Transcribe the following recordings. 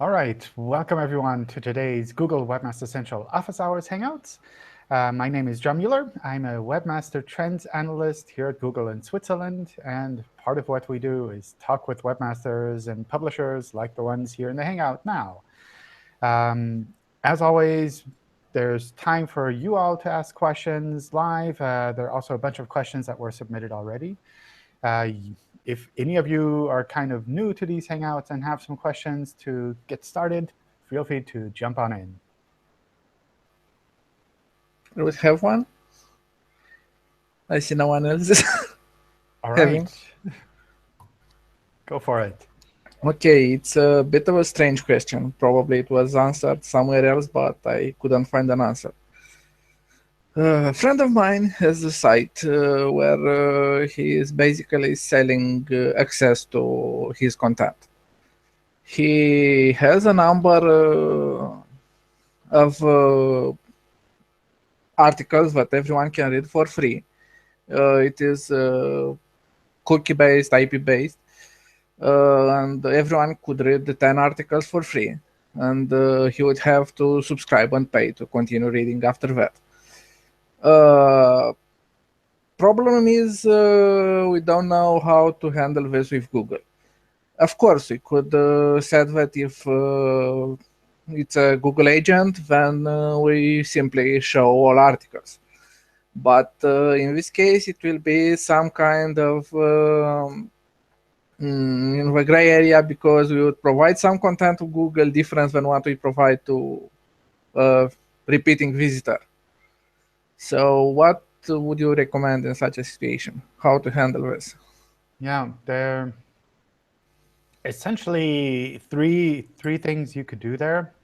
All right, welcome everyone to today's Google Webmaster Central Office Hours Hangouts. My name is John Mueller. I'm a Webmaster Trends Analyst here at Google in Switzerland. And part of what we do is talk with webmasters and publishers like the ones here in the Hangout now. As always, there's time for you all to ask questions live. There are also a bunch of questions that were submitted already. If any of you are kind of new to these Hangouts and have some questions to get started, feel free to jump on in. Do we have one? I see no one else All having. right. Go for it. OK, it's a bit of a strange question. Probably it was answered somewhere else, but I couldn't find an answer. A friend of mine has a site where he is basically selling access to his content. He has a number of articles that everyone can read for free. It is cookie-based, IP-based, and everyone could read the 10 articles for free. And he would have to subscribe and pay to continue reading after that. Problem is we don't know how to handle this with Google. Of course, we could set that if it's a Google agent, then we simply show all articles. But in this case, it will be some kind of a gray area, because we would provide some content to Google different than what we provide to repeating visitor. So what would you recommend in such a situation? How to handle this? Yeah, there are essentially three things you could do there.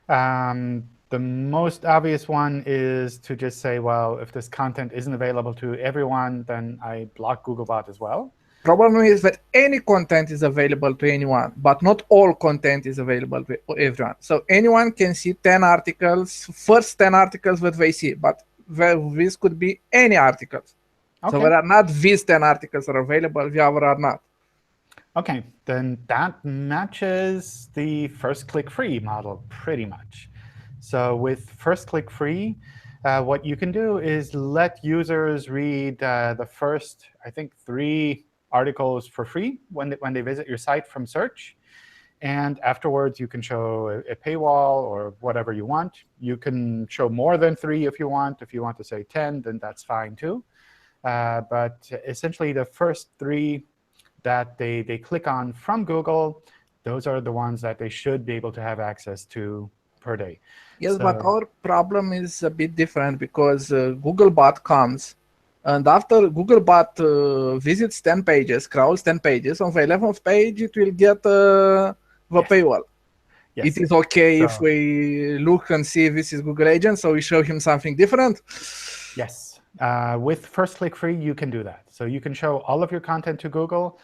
The most obvious one is to just say, well, if this content isn't available to everyone, then I block Googlebot as well. Problem is that any content is available to anyone, but not all content is available to everyone. So anyone can see 10 articles, first 10 articles that they see, but this could be any articles. OK. So there are not these 10 articles are available, the other are not. OK, then that matches the first click free model pretty much. So with first click free, what you can do is let users read the first, I think, 3 articles for free when they visit your site from search. And afterwards, you can show a paywall or whatever you want. You can show more than 3 if you want. If you want to say 10, then that's fine too. But essentially, the first 3 that they click on from Google, those are the ones that they should be able to have access to per day. Yes, but our problem is a bit different, because Googlebot comes, and after Googlebot visits 10 pages, crawls 10 pages, on the 11th page, it will get the paywall. Yes. It is OK if we look and see this is Google Agent, so we show him something different? Yes. With first click free, you can do that. So you can show all of your content to Google,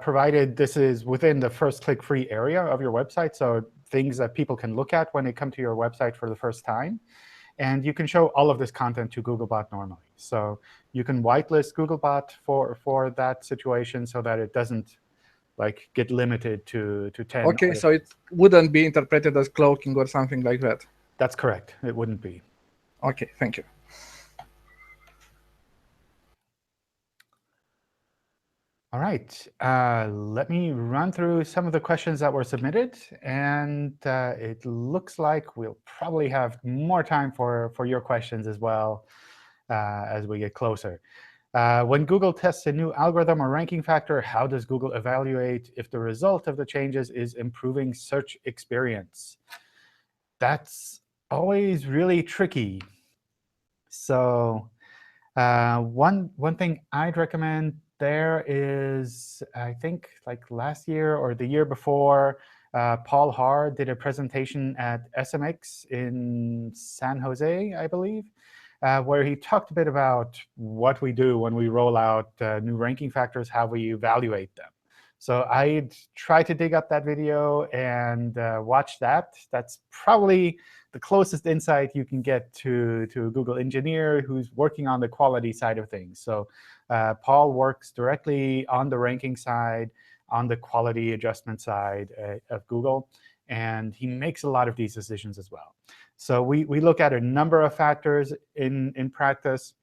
provided this is within the first click free area of your website. So things that people can look at when they come to your website for the first time. And you can show all of this content to Googlebot normally. So you can whitelist Googlebot for that situation so that it doesn't get limited to 10. OK, so it wouldn't be interpreted as cloaking or something like that? That's correct. It wouldn't be. OK, thank you. All right, let me run through some of the questions that were submitted. And it looks like we'll probably have more time for your questions as well as we get closer. When Google tests a new algorithm or ranking factor, how does Google evaluate if the result of the changes is improving search experience? That's always really tricky. So one thing I'd recommend there is, I think, last year or the year before, Paul Haar did a presentation at SMX in San Jose, I believe, where he talked a bit about what we do when we roll out new ranking factors, how we evaluate them. So I'd try to dig up that video and watch that. That's probably the closest insight you can get to a Google engineer who's working on the quality side of things. So Paul works directly on the ranking side. on the quality adjustment side of Google. And he makes a lot of these decisions as well. So we look at a number of factors in practice.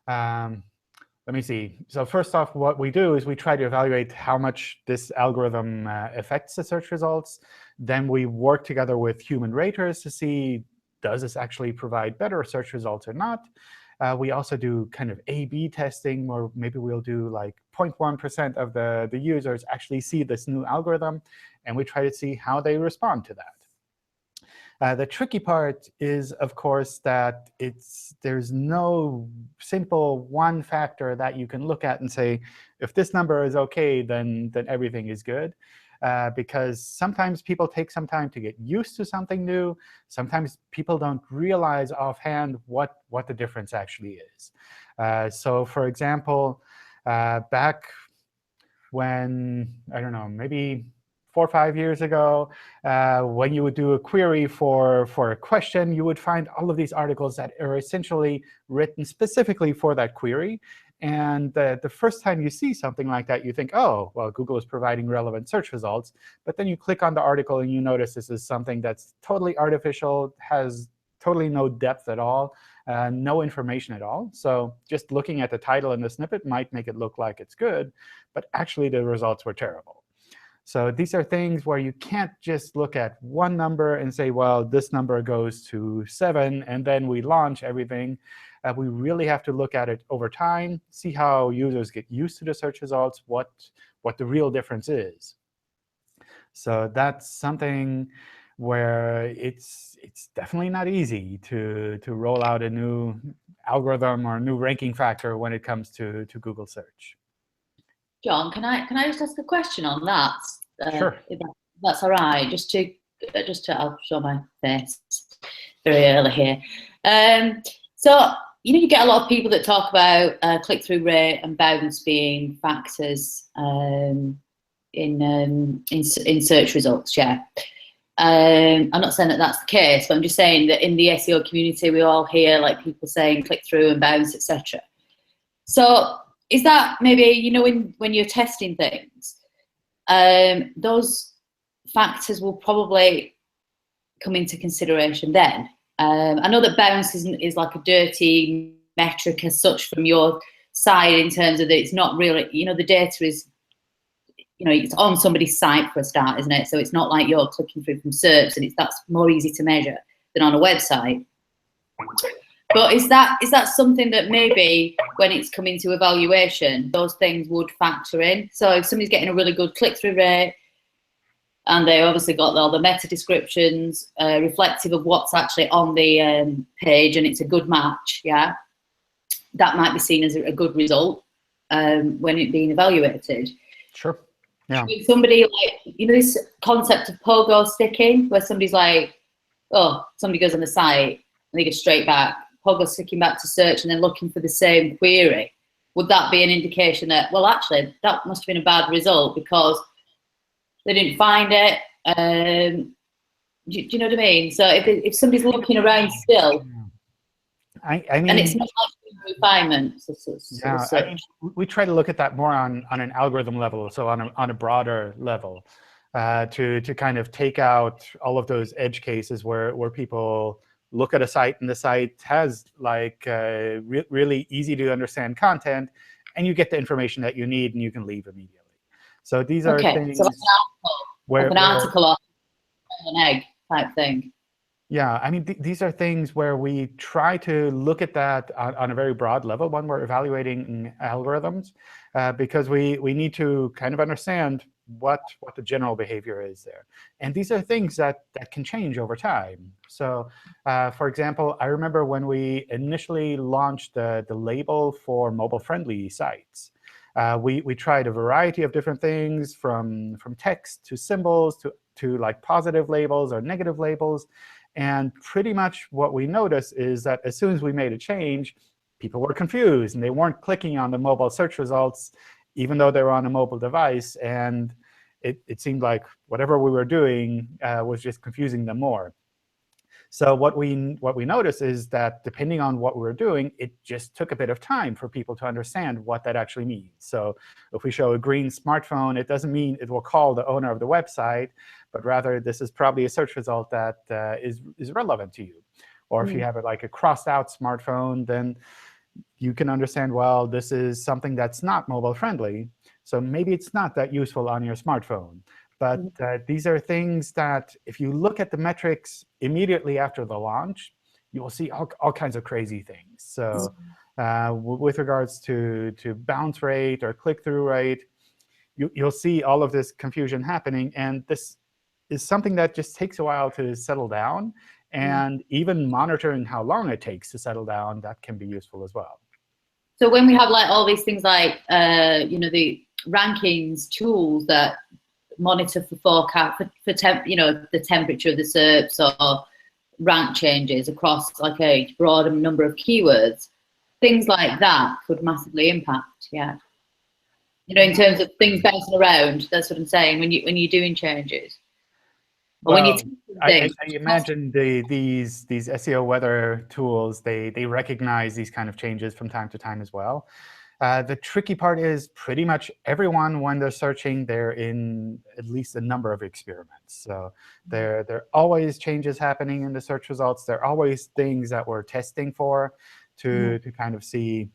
Let me see. So first off, what we do is we try to evaluate how much this algorithm affects the search results. Then we work together with human raters to see, does this actually provide better search results or not? We also do kind of A/B testing, or maybe we'll do like 0.1% of the users actually see this new algorithm, and we try to see how they respond to that. The tricky part is, of course, that there's no simple one factor that you can look at and say, if this number is OK, then everything is good. Because sometimes people take some time to get used to something new. Sometimes people don't realize offhand what the difference actually is. So for example, back when, I don't know, maybe 4 or 5 years ago, when you would do a query for a question, you would find all of these articles that are essentially written specifically for that query. And the first time you see something like that, you think, oh, well, Google is providing relevant search results. But then you click on the article, and you notice this is something that's totally artificial, has totally no depth at all, no information at all. So just looking at the title and the snippet might make it look like it's good. But actually, the results were terrible. So these are things where you can't just look at one number and say, well, this number goes to 7, and then we launch everything. We really have to look at it over time, see how users get used to the search results, what the real difference is. So that's something where it's definitely not easy to roll out a new algorithm or a new ranking factor when it comes to Google search. John, can I just ask a question on that? Sure. If that's all right, just to I'll show my face very early here. So you get a lot of people that talk about click-through rate and bounce being factors in search results. Yeah. I'm not saying that that's the case, but I'm just saying that in the SEO community, we all hear like people saying click-through and bounce, etc. So is that maybe, when you're testing things, those factors will probably come into consideration then? I know that bounce is like a dirty metric as such from your side, in terms of that it's not really, the data is, it's on somebody's site for a start, isn't it? So it's not like you're clicking through from SERPs, and that's more easy to measure than on a website. But is that something that maybe when it's coming to evaluation, those things would factor in? So if somebody's getting a really good click-through rate, and they obviously got all the meta descriptions reflective of what's actually on the page, and it's a good match, yeah, that might be seen as a good result when it being evaluated. Sure. Yeah. If somebody like, this concept of pogo sticking, where somebody's like, oh, somebody goes on the site and they go straight back, pogo sticking back to search and then looking for the same query, would that be an indication that, well, actually, that must have been a bad result because they didn't find it? Do you know what I mean? So if somebody's looking around still, I mean, and it's not like refinement. Yeah, I mean, we try to look at that more on an algorithm level, so on a broader level, to kind of take out all of those edge cases where people look at a site and the site has like really easy to understand content, and you get the information that you need and you can leave immediately. So these are things so like an article or an egg type thing. Yeah, I mean, these are things where we try to look at that on a very broad level when we're evaluating algorithms, because we need to kind of understand what the general behavior is there. And these are things that can change over time. So, for example, I remember when we initially launched the label for mobile-friendly sites. We tried a variety of different things, from text to symbols to like positive labels or negative labels. And pretty much what we noticed is that as soon as we made a change, people were confused, and they weren't clicking on the mobile search results, even though they were on a mobile device. And it seemed like whatever we were doing was just confusing them more. So what we notice is that depending on what we're doing, it just took a bit of time for people to understand what that actually means. So if we show a green smartphone, it doesn't mean it will call the owner of the website, but rather this is probably a search result that is relevant to you. Or if you have like a crossed out smartphone, then you can understand, well, this is something that's not mobile friendly. So maybe it's not that useful on your smartphone. But these are things that if you look at the metrics immediately after the launch, you will see all kinds of crazy things. So with regards to bounce rate or click-through rate, you'll see all of this confusion happening. And this is something that just takes a while to settle down. And even monitoring how long it takes to settle down, that can be useful as well. So when we have like all these things like the rankings tools that monitor for forecast for the temperature of the SERPs or rank changes across like a broader number of keywords, things like that could massively impact. Yeah, in terms of things bouncing around. That's what I'm saying. When you're doing changes. Well, I imagine these SEO weather tools, they recognize these kind of changes from time to time as well. The tricky part is pretty much everyone, when they're searching, they're in at least a number of experiments. So there are always changes happening in the search results. There are always things that we're testing for to kind of see,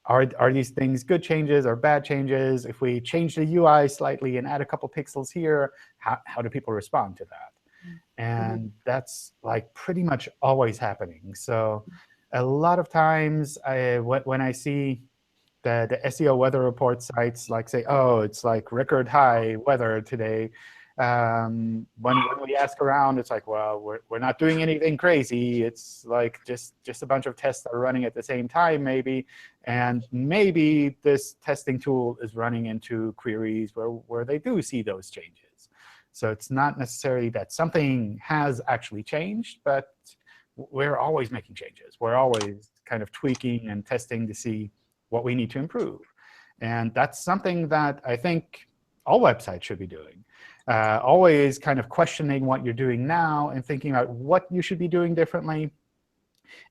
are these things good changes or bad changes? If we change the UI slightly and add a couple pixels here, how do people respond to that? And that's like pretty much always happening. So a lot of times when I see the SEO weather report sites like say, oh, it's like record high weather today. When we ask around, it's like, well, we're not doing anything crazy. It's like just a bunch of tests are running at the same time, maybe. And maybe this testing tool is running into queries where they do see those changes. So it's not necessarily that something has actually changed, but we're always making changes. We're always kind of tweaking and testing to see what we need to improve. And that's something that I think all websites should be doing. Always kind of questioning what you're doing now and thinking about what you should be doing differently.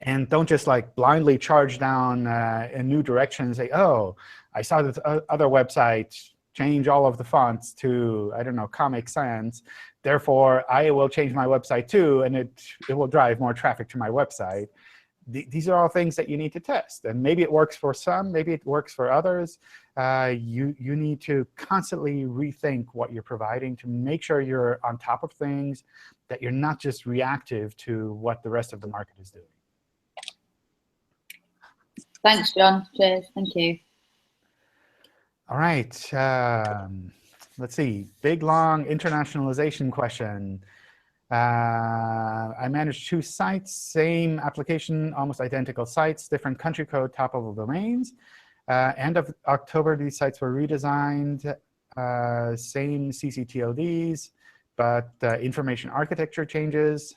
And don't just like blindly charge down a new direction and say, oh, I saw this other website change all of the fonts to, I don't know, Comic Sans. Therefore, I will change my website too, and it will drive more traffic to my website. These are all things that you need to test. And maybe it works for some. Maybe it works for others. You need to constantly rethink what you're providing to make sure you're on top of things, that you're not just reactive to what the rest of the market is doing. Thanks, John. Cheers. Thank you. All right. Let's see. Big, long internationalization question. I manage 2 sites, same application, almost identical sites, different country code, top-level domains. End of October, these sites were redesigned, same CCTLDs, but information architecture changes.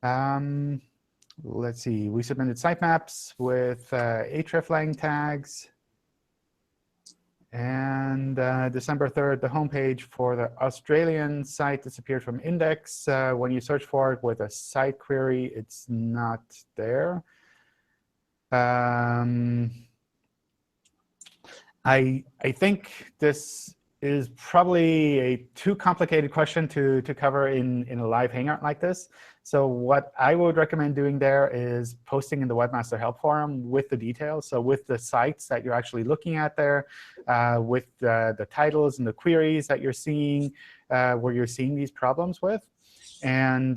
Let's see. We submitted sitemaps with hreflang tags. And December 3rd, the homepage for the Australian site disappeared from index. When you search for it with a site query, it's not there. I think this is probably a too complicated question to cover in a live Hangout like this. So what I would recommend doing there is posting in the Webmaster Help Forum with the details. So with the sites that you're actually looking at there, with the titles and the queries that you're seeing, where you're seeing these problems with. And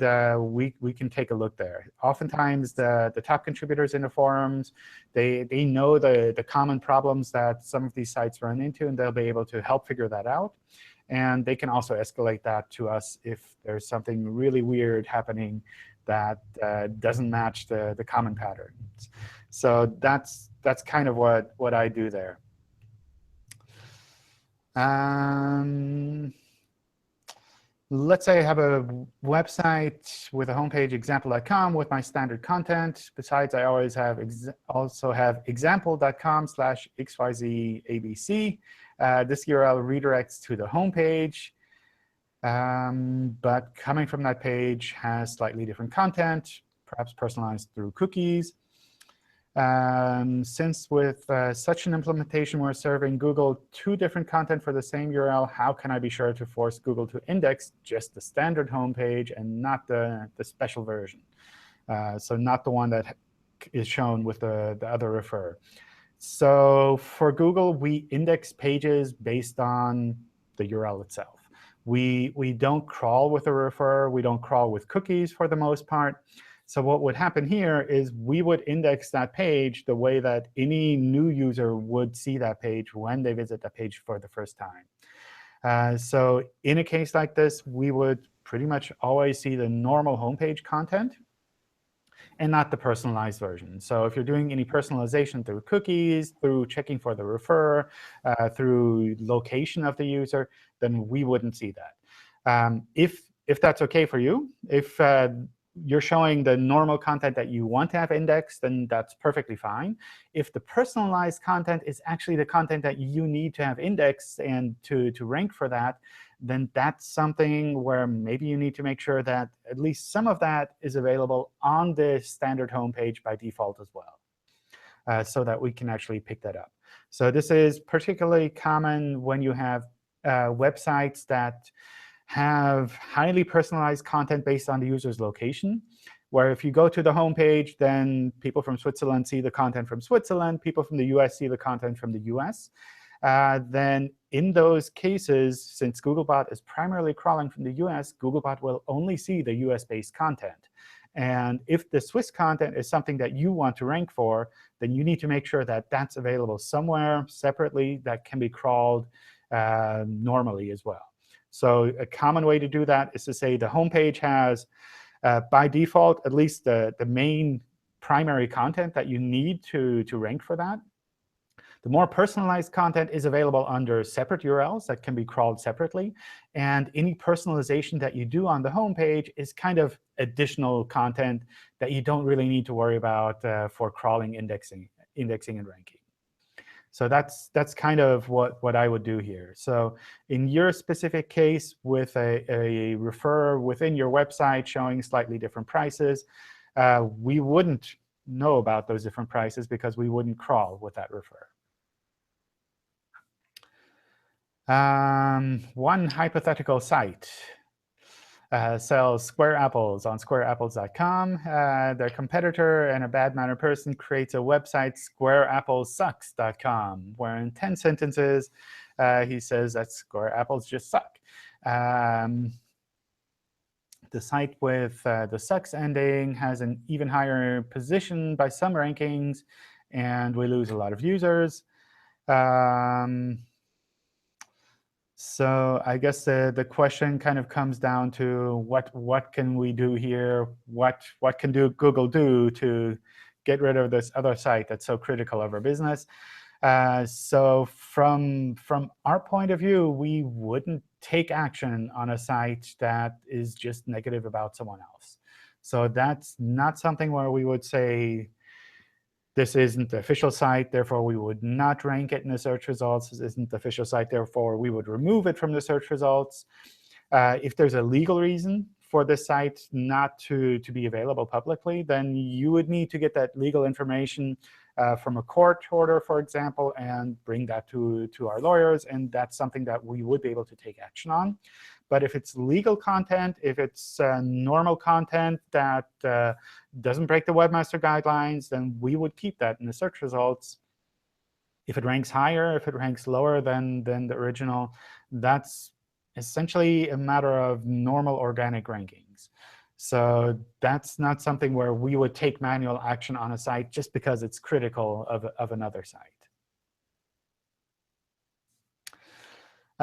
we can take a look there. Oftentimes, the top contributors in the forums, they know the common problems that some of these sites run into, and they'll be able to help figure that out. And they can also escalate that to us if there's something really weird happening that doesn't match the common patterns. So that's kind of what I do there. Let's say I have a website with a homepage, example.com, with my standard content. Besides, I always also have example.com/xyzabc. This URL redirects to the homepage. but coming from that page has slightly different content, perhaps personalized through cookies. Since with such an implementation, we're serving Google 2 different content for the same URL, how can I be sure to force Google to index just the standard homepage and not the special version? So not the one that is shown with the other refer. So for Google, we index pages based on the URL itself. We don't crawl with a refer. We don't crawl with cookies for the most part. So what would happen here is we would index that page the way that any new user would see that page when they visit that page for the first time. So in a case like this, we would pretty much always see the normal homepage content and not the personalized version. So if you're doing any personalization through cookies, through checking for the refer, through location of the user, then we wouldn't see that. If that's OK for you, if you're showing the normal content that you want to have indexed, then that's perfectly fine. If the personalized content is actually the content that you need to have indexed and to rank for that, then that's something where maybe you need to make sure that at least some of that is available on the standard homepage by default as well, so that we can actually pick that up. So this is particularly common when you have websites that have highly personalized content based on the user's location, where if you go to the homepage, then people from Switzerland see the content from Switzerland, people from the US see the content from the US. Then in those cases, since Googlebot is primarily crawling from the US, Googlebot will only see the US-based content. And if the Swiss content is something that you want to rank for, then you need to make sure that that's available somewhere separately that can be crawled normally as well. So a common way to do that is to say the homepage has, by default, at least the main primary content that you need to rank for that. The more personalized content is available under separate URLs that can be crawled separately. And any personalization that you do on the homepage is kind of additional content that you don't really need to worry about for crawling, indexing, and ranking. So that's kind of what I would do here. So in your specific case, with a refer within your website showing slightly different prices, we wouldn't know about those different prices because we wouldn't crawl with that refer. One hypothetical site sells square apples on squareapples.com. Their competitor and a bad-mannered person creates a website, squareapplessucks.com, where in 10 sentences he says that square apples just suck. The site with the sucks ending has an even higher position by some rankings, and we lose a lot of users. So I guess the question kind of comes down to what can we do here? What can Google do to get rid of this other site that's so critical of our business? So from our point of view, we wouldn't take action on a site that is just negative about someone else. So that's not something where we would say, this isn't the official site, therefore we would not rank it in the search results. This isn't the official site, therefore we would remove it from the search results. If there's a legal reason for this site not to be available publicly, then you would need to get that legal information from a court order, for example, and bring that to our lawyers. And that's something that we would be able to take action on. But if it's legal content, if it's normal content that doesn't break the webmaster guidelines, then we would keep that in the search results. If it ranks higher, if it ranks lower than the original, that's essentially a matter of normal organic rankings. So that's not something where we would take manual action on a site just because it's critical of another site.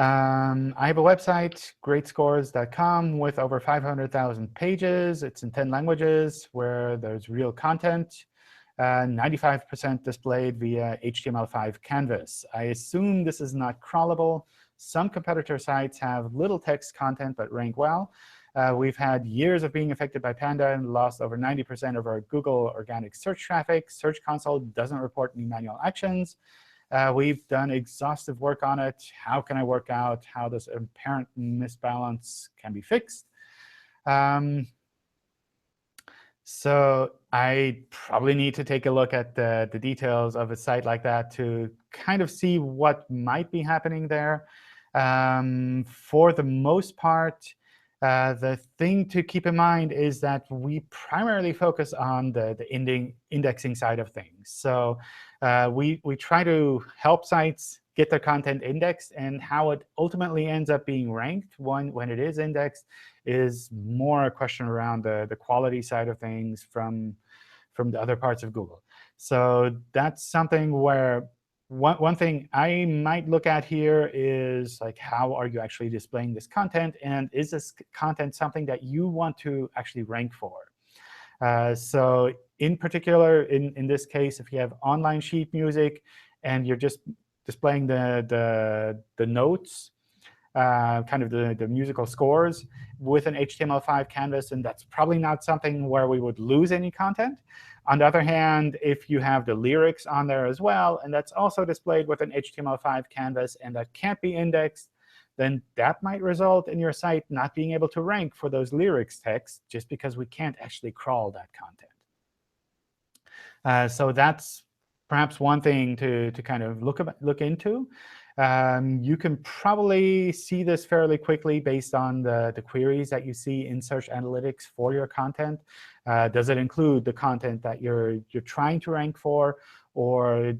I have a website, greatscores.com, with over 500,000 pages. It's in 10 languages where there's real content, 95% displayed via HTML5 canvas. I assume this is not crawlable. Some competitor sites have little text content but rank well. We've had years of being affected by Panda and lost over 90% of our Google organic search traffic. Search Console doesn't report any manual actions. We've done exhaustive work on it. How can I work out how this apparent misbalance can be fixed? So I probably need to take a look at the details of a site like that to kind of see what might be happening there. For the most part, the thing to keep in mind is that we primarily focus on the indexing side of things. So we try to help sites get their content indexed, and how it ultimately ends up being ranked when it is indexed is more a question around the quality side of things from the other parts of Google. So that's something where one thing I might look at here is, like, how are you actually displaying this content? And is this content something that you want to actually rank for? So in particular, in this case, if you have online sheet music and you're just displaying the notes, kind of the musical scores with an HTML5 canvas, and that's probably not something where we would lose any content. On the other hand, if you have the lyrics on there as well, and that's also displayed with an HTML5 canvas, and that can't be indexed, then that might result in your site not being able to rank for those lyrics text just because we can't actually crawl that content. So that's perhaps one thing to kind of look into. You can probably see this fairly quickly based on the queries that you see in Search Analytics for your content. Does it include the content that you're trying to rank for, or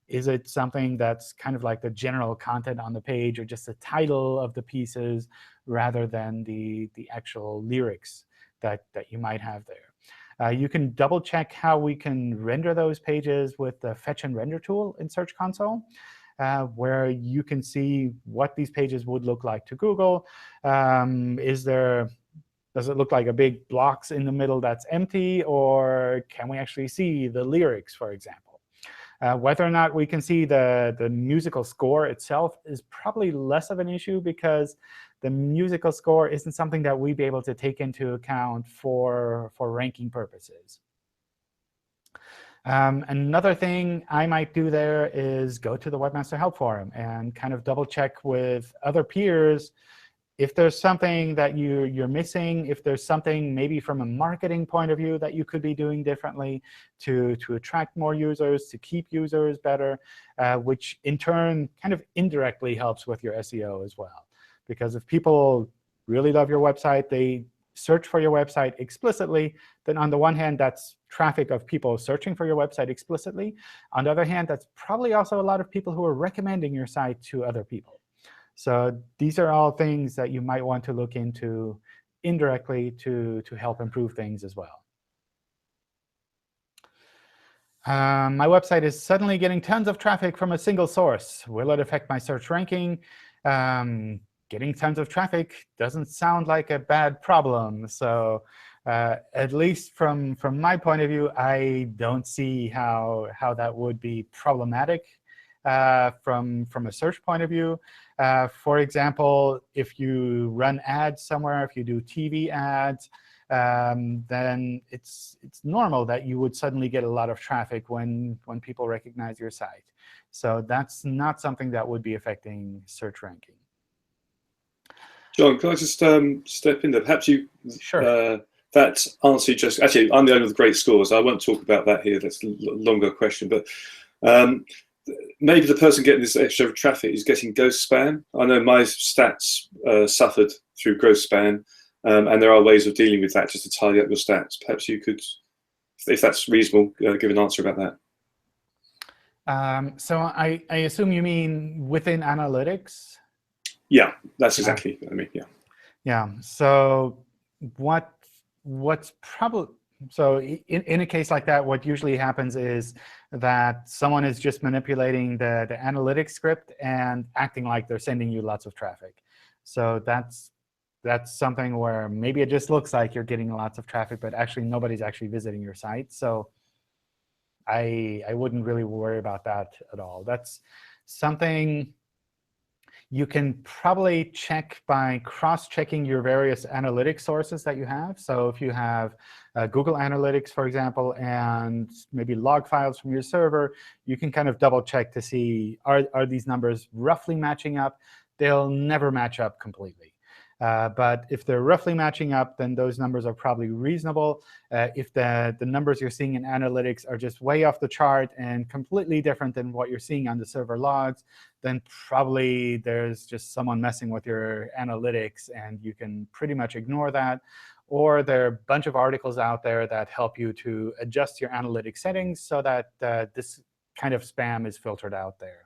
is it something that's kind of like the general content on the page, or just the title of the pieces rather than the actual lyrics that you might have there? You can double check how we can render those pages with the Fetch and Render tool in Search Console, where you can see what these pages would look like to Google. Does it look like a big blocks in the middle that's empty, or can we actually see the lyrics, for example? Whether or not we can see the musical score itself is probably less of an issue, because the musical score isn't something that we'd be able to take into account for ranking purposes. Another thing I might do there is go to the Webmaster Help Forum and kind of double check with other peers if there's something that you're missing, if there's something maybe from a marketing point of view that you could be doing differently to attract more users, to keep users better, which in turn kind of indirectly helps with your SEO as well. Because if people really love your website, they search for your website explicitly, then on the one hand, that's traffic of people searching for your website explicitly. On the other hand, that's probably also a lot of people who are recommending your site to other people. So these are all things that you might want to look into indirectly to help improve things as well. My website is suddenly getting tons of traffic from a single source. Will it affect my search ranking? Getting tons of traffic doesn't sound like a bad problem. So at least from my point of view, I don't see how that would be problematic from a search point of view. For example, if you run ads somewhere, if you do TV ads, then it's normal that you would suddenly get a lot of traffic when people recognize your site. So that's not something that would be affecting search ranking. John, can I just step in there? Perhaps you, Sure. that answer you just, actually, I'm the owner of the Great Scores. I won't talk about that here. That's a longer question. But maybe the person getting this extra traffic is getting ghost spam. I know my stats suffered through ghost spam, and there are ways of dealing with that just to tidy up your stats. Perhaps you could, if that's reasonable, give an answer about that. So I assume you mean within analytics? Yeah, that's exactly what I mean. Yeah. Yeah. So what's probably so in a case like that, what usually happens is that someone is just manipulating the analytics script and acting like they're sending you lots of traffic. So that's something where maybe it just looks like you're getting lots of traffic, but actually nobody's actually visiting your site. So I wouldn't really worry about that at all. That's something You can probably check by cross-checking your various analytics sources that you have. So if you have Google Analytics, for example, and maybe log files from your server, you can kind of double-check to see, are these numbers roughly matching up? They'll never match up completely. But if they're roughly matching up, then those numbers are probably reasonable. If the numbers you're seeing in analytics are just way off the chart and completely different than what you're seeing on the server logs, then probably there's just someone messing with your analytics, and you can pretty much ignore that. Or there are a bunch of articles out there that help you to adjust your analytic settings so that this kind of spam is filtered out there.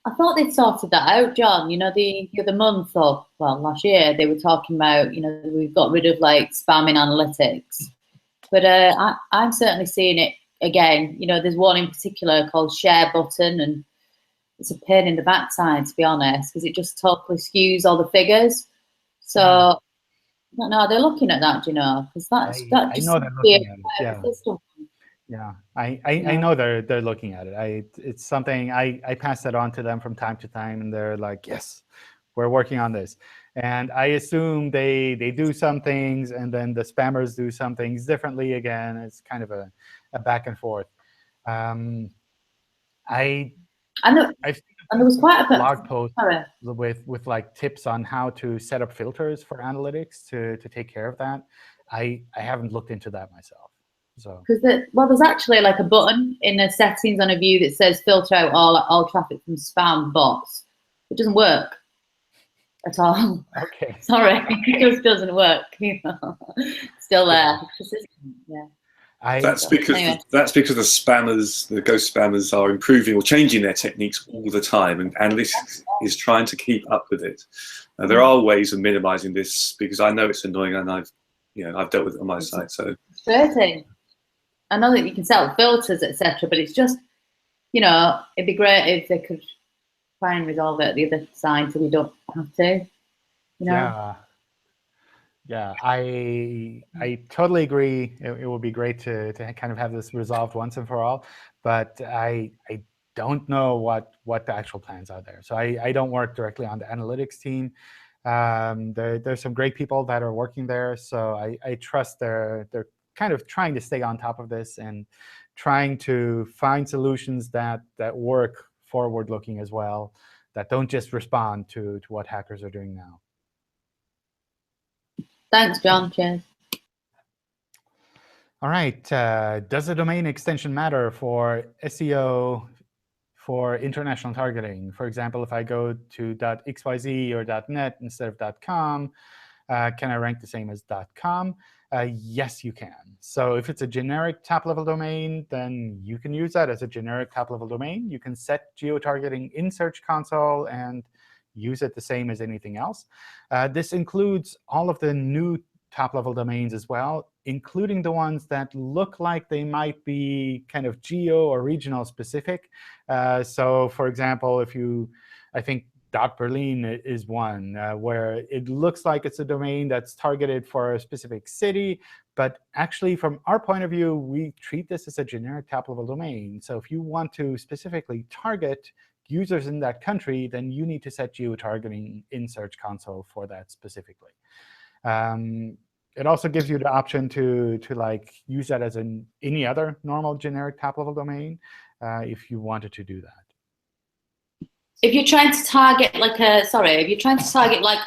I thought they'd sorted that out, John. You know, the other month, or well, last year, they were talking about, you know, we've got rid of like spam in analytics. But I'm certainly seeing it again. You know, there's one in particular called Share Button, and it's a pain in the backside, to be honest, because it just totally skews all the figures. So, I don't know, they're looking at that, you know, because that just I know they're looking at it. Yeah. Yeah, I know they're looking at it. It's something I pass that on to them from time to time, and they're like, yes, we're working on this. And I assume they do some things, and then the spammers do some things differently again. It's kind of a back and forth. And there was quite a blog post with like tips on how to set up filters for analytics to take care of that. I haven't looked into that myself. Because there's actually like a button in the settings on a view that says filter out all traffic from spam bots. It doesn't work at all. Okay. Sorry, it just doesn't work. Still there. Yeah. That's because the spammers, the ghost spammers, are improving or changing their techniques all the time, and analytics is trying to keep up with it. There are ways of minimizing this, because I know it's annoying, and I've dealt with it on my side. So frustrating. I know that you can set up filters, etc., but it's just, you know, it'd be great if they could try and resolve it at the other side so we don't have to, you know? Yeah, I totally agree. It would be great to kind of have this resolved once and for all, but I don't know what the actual plans are there. So I don't work directly on the analytics team. There's some great people that are working there, so I trust they're kind of trying to stay on top of this and trying to find solutions that work forward-looking as well, that don't just respond to what hackers are doing now. Thanks, John. Cheers. All right. Does a domain extension matter for SEO for international targeting? For example, if I go to .xyz or .net instead of .com, can I rank the same as .com? Yes, you can. So if it's a generic top-level domain, then you can use that as a generic top-level domain. You can set geo-targeting in Search Console and use it the same as anything else. This includes all of the new top-level domains as well, including the ones that look like they might be kind of geo or regional specific. So for example, I think .berlin is one where it looks like it's a domain that's targeted for a specific city. But actually, from our point of view, we treat this as a generic top-level domain. So if you want to specifically target users in that country, then you need to set geo-targeting in Search Console for that specifically. It also gives you the option to like use that as any other normal generic top-level domain if you wanted to do that. If you're trying to target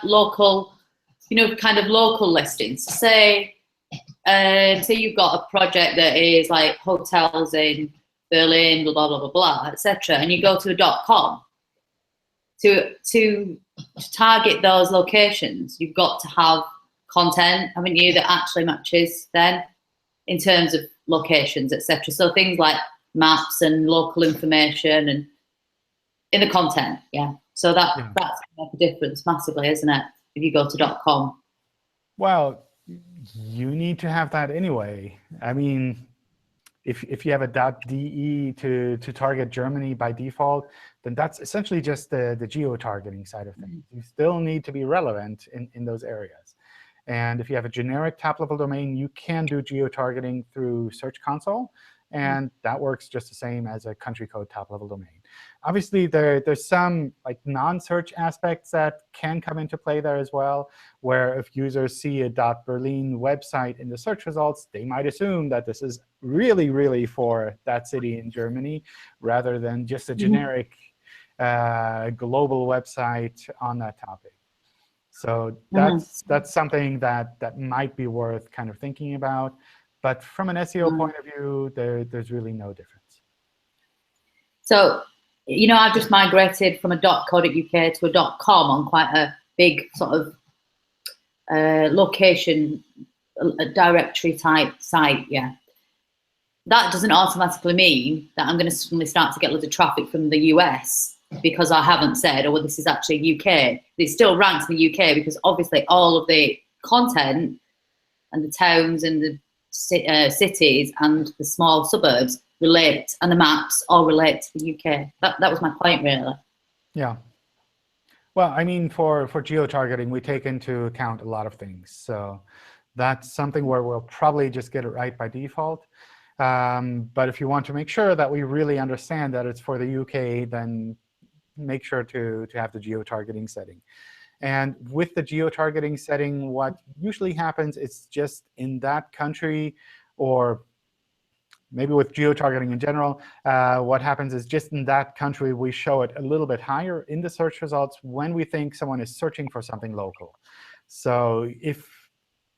local, you know, kind of local listings, say you've got a project that is like hotels in Berlin, blah, blah, blah, blah, blah, etc., and you go to a .com, to target those locations, you've got to have content, haven't you, that actually matches then in terms of locations, etc. So things like maps and local information and in the content, yeah. So that's going to make a difference massively, isn't it, if you go to .com? Well, you need to have that anyway. I mean, if you have a .de to target Germany by default, then that's essentially just the geo-targeting side of things. You still need to be relevant in those areas. And if you have a generic top-level domain, you can do geo-targeting through Search Console. And that works just the same as a country code top-level domain. Obviously, there's some like non-search aspects that can come into play there as well, where if users see a .berlin website in the search results, they might assume that this is really, really for that city in Germany, rather than just a generic global website on that topic. So that's something that might be worth kind of thinking about. But from an SEO point of view, there's really no difference. So, I've just migrated from a .co.uk to a .com on quite a big sort of location, a directory type site, yeah. That doesn't automatically mean that I'm going to suddenly start to get loads of traffic from the US because I haven't said, oh, well, this is actually UK. It still ranks in the UK because obviously all of the content and the towns and the cities and the small suburbs relate, and the maps all relate to the UK. That was my point, really. Yeah. Well, I mean, for geo-targeting, we take into account a lot of things. So that's something where we'll probably just get it right by default. But if you want to make sure that we really understand that it's for the UK, then make sure to have the geo-targeting setting. And with the geo-targeting setting, what usually happens is just in that country, or maybe with geo-targeting in general, what happens is just in that country, we show it a little bit higher in the search results when we think someone is searching for something local. So if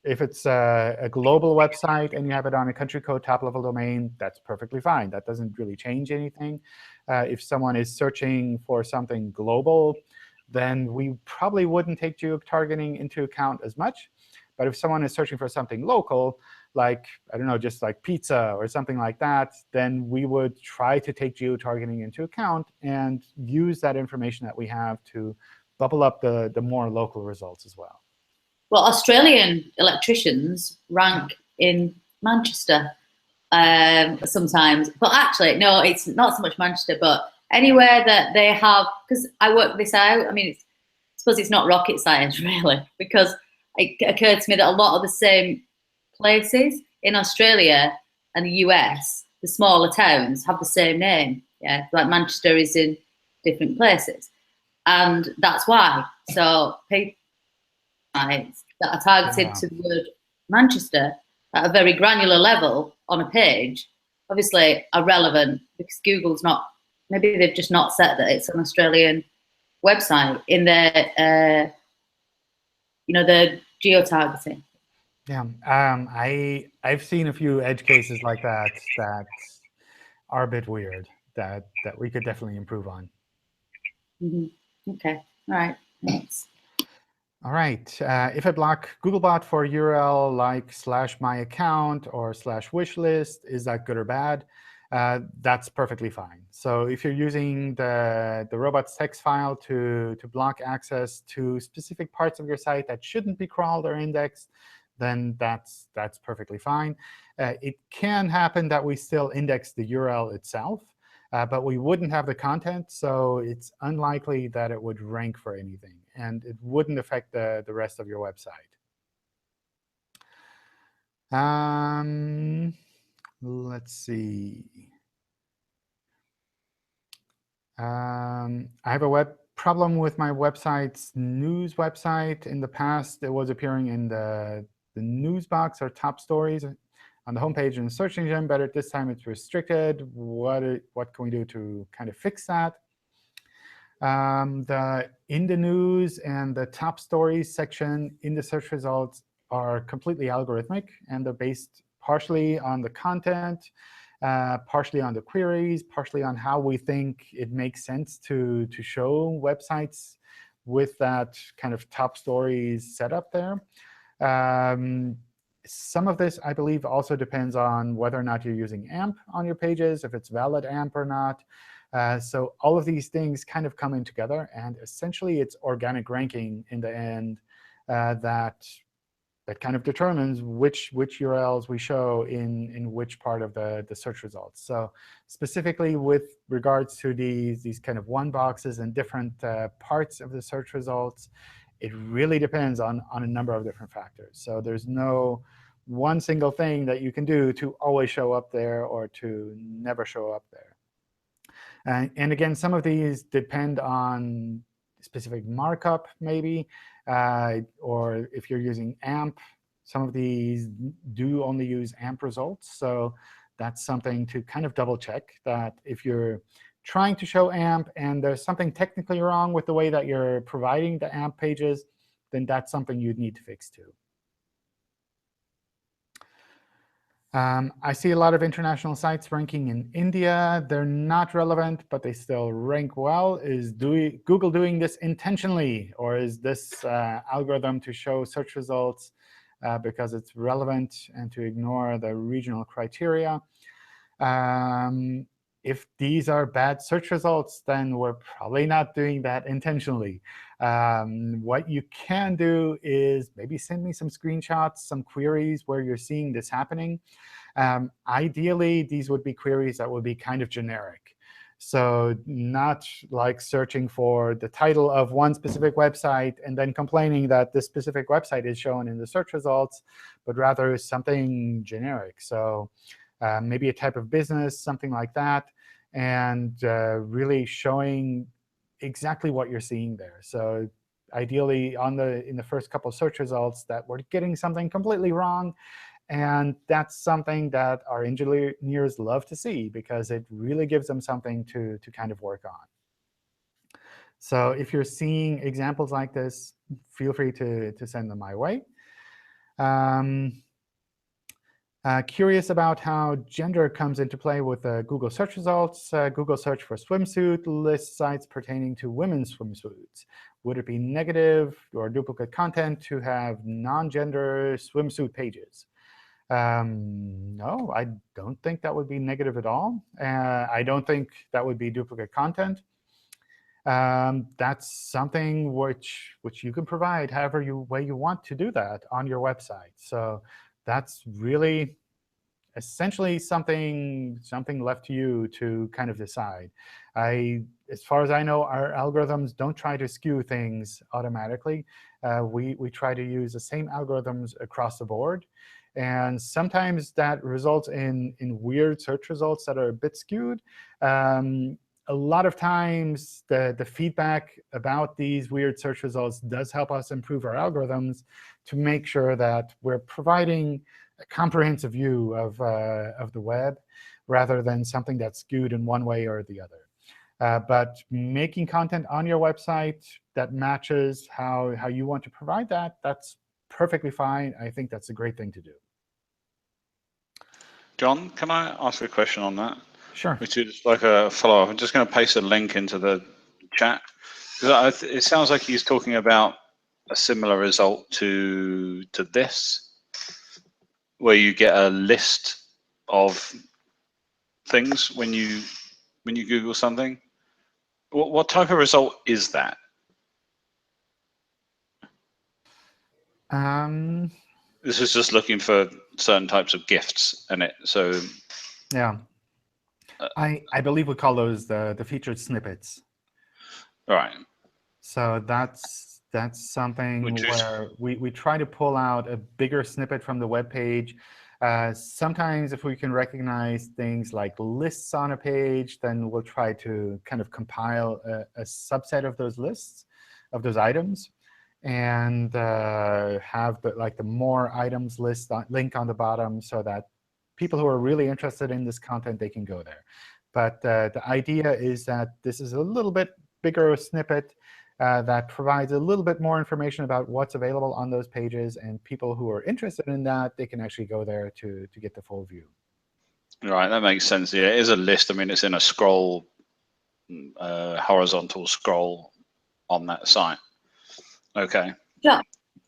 it's a global website and you have it on a country code top-level domain, that's perfectly fine. That doesn't really change anything. If someone is searching for something global, then we probably wouldn't take geo-targeting into account as much. But if someone is searching for something local, like, I don't know, just like pizza or something like that, then we would try to take geo-targeting into account and use that information that we have to bubble up the more local results as well. Well, Australian electricians rank in Manchester sometimes. But actually, no, it's not so much Manchester, but anywhere that they have, because I worked this out, I mean, I suppose it's not rocket science, really, because it occurred to me that a lot of the same places in Australia and the US, the smaller towns, have the same name. Yeah, like Manchester is in different places. And that's why. So people that are targeted to the word Manchester at a very granular level on a page, obviously are relevant because Google's not, maybe they've just not set that it's an Australian website in their, the geo-targeting. Yeah, I've seen a few edge cases like that that are a bit weird that we could definitely improve on. Okay, all right, thanks. All right, if I block Googlebot for URL like /myaccount or /wishlist, is that good or bad? That's perfectly fine. So if you're using the robots text file to block access to specific parts of your site that shouldn't be crawled or indexed, then that's perfectly fine. It can happen that we still index the URL itself, but we wouldn't have the content, so it's unlikely that it would rank for anything. And it wouldn't affect the rest of your website. Let's see. I have a problem with my website's news website. In the past, it was appearing in the news box or top stories on the homepage in the search engine, but at this time it's restricted. What can we do to kind of fix that? In the news and the top stories section in the search results are completely algorithmic, and they're based partially on the content, partially on the queries, partially on how we think it makes sense to show websites with that kind of top stories set up there. Some of this, I believe, also depends on whether or not you're using AMP on your pages, if it's valid AMP or not. So all of these things kind of come in together. And essentially, it's organic ranking in the end that kind of determines which URLs we show in which part of the search results. So specifically with regards to these kind of one boxes and different parts of the search results, it really depends on a number of different factors. So there's no one single thing that you can do to always show up there or to never show up there. And again, some of these depend on specific markup, maybe, or if you're using AMP, some of these do only use AMP results. So that's something to kind of double check, that if you're trying to show AMP and there's something technically wrong with the way that you're providing the AMP pages, then that's something you'd need to fix too. I see a lot of international sites ranking in India. They're not relevant, but they still rank well. Is Google doing this intentionally, or is this algorithm to show search results because it's relevant and to ignore the regional criteria? If these are bad search results, then we're probably not doing that intentionally. What you can do is maybe send me some screenshots, some queries where you're seeing this happening. Ideally, these would be queries that would be kind of generic. So not like searching for the title of one specific website and then complaining that this specific website is shown in the search results, but rather something generic. So maybe a type of business, something like that, and really showing exactly what you're seeing there. So ideally, in the first couple of search results, that we're getting something completely wrong. And that's something that our engineers love to see, because it really gives them something to kind of work on. So if you're seeing examples like this, feel free to send them my way. Curious about how gender comes into play with Google search results. Google search for swimsuit lists sites pertaining to women's swimsuits. Would it be negative or duplicate content to have non-gender swimsuit pages? No, I don't think that would be negative at all. I don't think that would be duplicate content. That's something which you can provide however way you want to do that on your website. So that's really essentially something left to you to kind of decide. As far as I know, our algorithms don't try to skew things automatically. We try to use the same algorithms across the board. And sometimes that results in weird search results that are a bit skewed. A lot of times, the feedback about these weird search results does help us improve our algorithms to make sure that we're providing a comprehensive view of the web, rather than something that's skewed in one way or the other. But making content on your website that matches how you want to provide that's perfectly fine. I think that's a great thing to do. John, can I ask a question on that? Sure. Which is like a follow-up. I'm just going to paste a link into the chat. It sounds like he's talking about a similar result to this, where you get a list of things when you Google something. What type of result is that? This is just looking for certain types of gifts in it. So yeah, I believe we call those the featured snippets. All right. So that's something where we try to pull out a bigger snippet from the web page. Sometimes if we can recognize things like lists on a page, then we'll try to kind of compile a subset of those lists, of those items, and have the more items list link on the bottom, so that people who are really interested in this content, they can go there. But the idea is that this is a little bit bigger snippet that provides a little bit more information about what's available on those pages, and people who are interested in that, they can actually go there to get the full view. Right, that makes sense. Yeah, it is a list. I mean, it's in a scroll, horizontal scroll on that site. OK. John,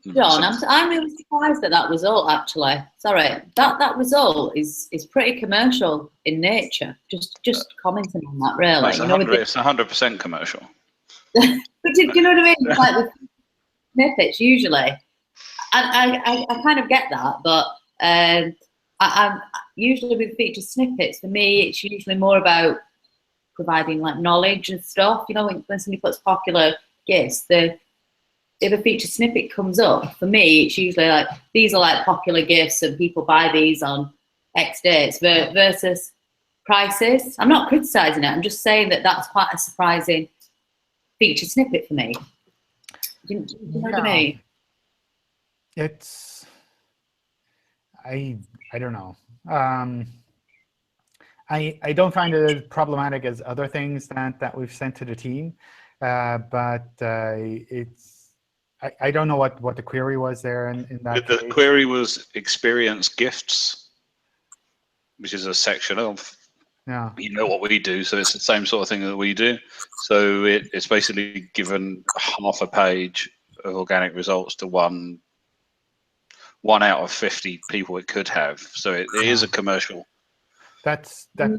I'm really surprised at that result, actually. Sorry, that result is pretty commercial in nature. Just commenting on that, really. It's 100% commercial. But do you know what I mean? Like with snippets, usually, I kind of get that, but I'm usually with featured snippets. For me, it's usually more about providing like knowledge and stuff. You know, when somebody puts popular GIFs, if a featured snippet comes up, for me, it's usually like, these are like popular GIFs and people buy these on X dates, versus prices. I'm not criticizing it. I'm just saying that that's quite a surprising feature snippet for me. Do you know what I mean? It's, I don't know. I don't find it as problematic as other things that we've sent to the team, but it's, I don't know what the query was there in that The case. query was experience gifts, which is a section of, Yeah. you know what we do, so it's the same sort of thing that we do. So it's basically given half a page of organic results to one out of 50 people it could have. So it is a commercial. That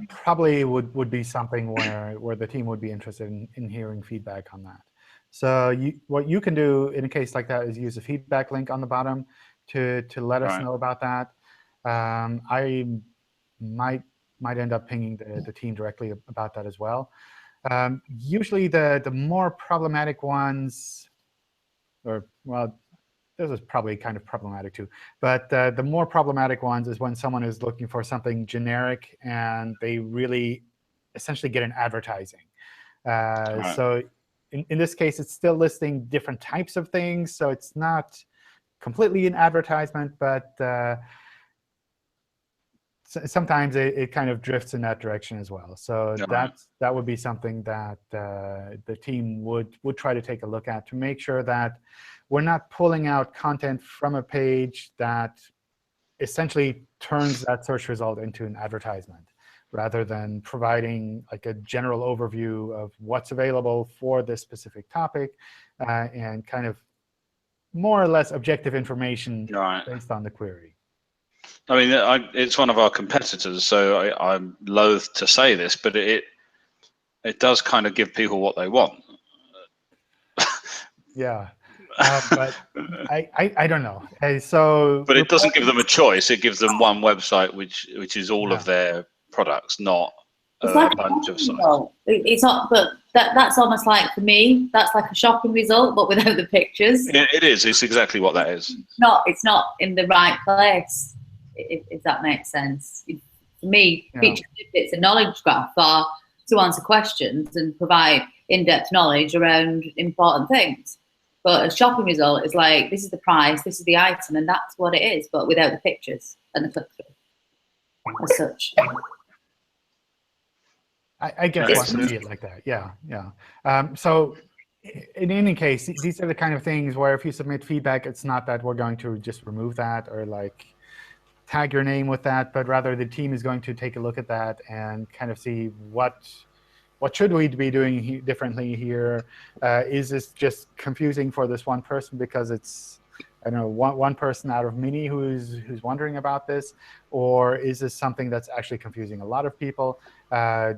probably would be something where the team would be interested in hearing feedback on that. So what you can do in a case like that is use a feedback link on the bottom to let us know about that. I might end up pinging the team directly about that as well. Usually the more problematic ones, or well, this is probably kind of problematic too, but the more problematic ones is when someone is looking for something generic and they really essentially get an advertising. So in this case, it's still listing different types of things, so it's not completely an advertisement, but sometimes it kind of drifts in that direction as well. So that would be something that the team would try to take a look at to make sure that we're not pulling out content from a page that essentially turns that search result into an advertisement, rather than providing like a general overview of what's available for this specific topic and kind of more or less objective information based on the query. I mean, it's one of our competitors, so I'm loath to say this, but it does kind of give people what they want. Yeah. But I don't know. But it doesn't give them a choice. It gives them one website, which is all of their products, not a bunch of sites. It's not, but that's almost like, for me, that's like a shopping result, but without the pictures. It is. It's exactly what that is. It's not in the right place, if that makes sense. For me, feature snippets a knowledge graph are to answer questions and provide in-depth knowledge around important things. But a shopping result is like, this is the price, this is the item, and that's what it is, but without the pictures and the click-through as such. I guess one can see it like that. Yeah. So in any case, these are the kind of things where if you submit feedback, it's not that we're going to just remove that or like tag your name with that, but rather the team is going to take a look at that and kind of see what should we be doing differently here. Is this just confusing for this one person because it's, I don't know, one person out of many who's wondering about this? Or is this something that's actually confusing a lot of people?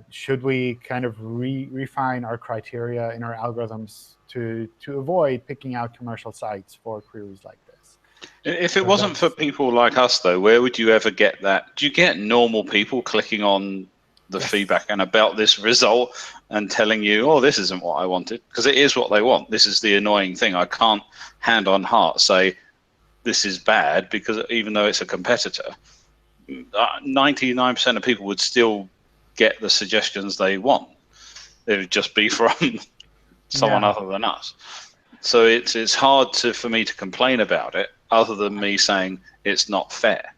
Should we kind of refine our criteria in our algorithms to avoid picking out commercial sites for queries like this? If it wasn't for people like us, though, where would you ever get that? Do you get normal people clicking on the feedback and about this result and telling you, oh, this isn't what I wanted? Because it is what they want. This is the annoying thing. I can't hand on heart say this is bad, because even though it's a competitor, 99% of people would still get the suggestions they want. It would just be from someone other than us. So it's hard for me to complain about it, other than me saying it's not fair.